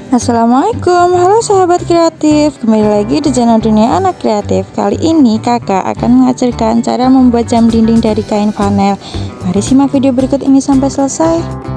Assalamualaikum, halo sahabat kreatif. Kembali lagi di channel Dunia Anak Kreatif. Kali ini kakak akan mengajarkan cara membuat jam dinding dari kain flanel. Mari simak video berikut ini sampai selesai.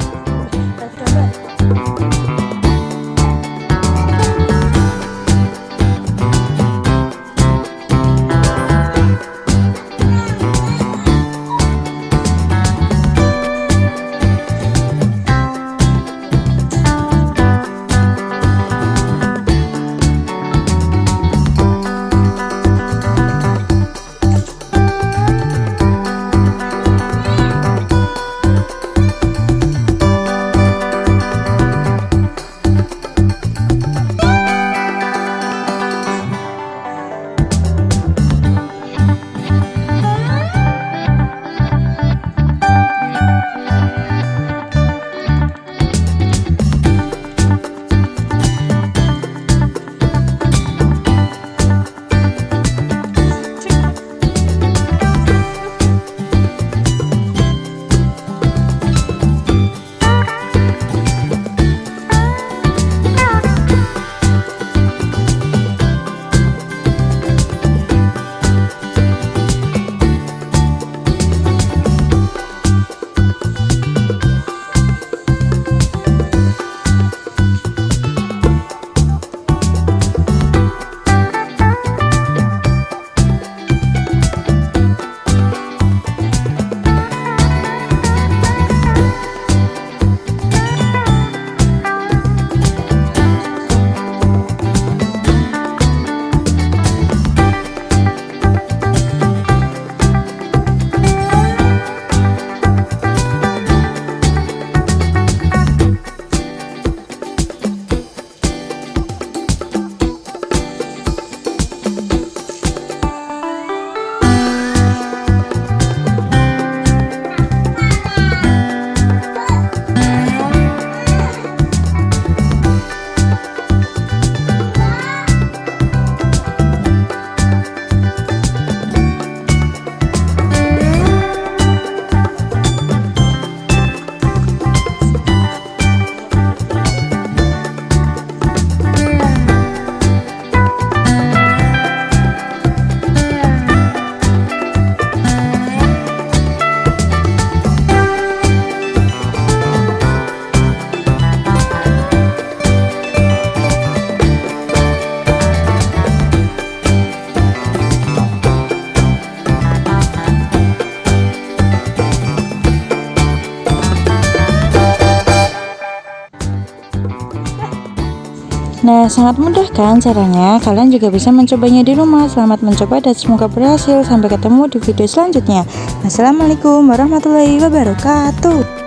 Nah, sangat mudah kan caranya? Kalian juga bisa mencobanya di rumah. Selamat mencoba dan semoga berhasil. Sampai ketemu di video selanjutnya. Assalamualaikum warahmatullahi wabarakatuh.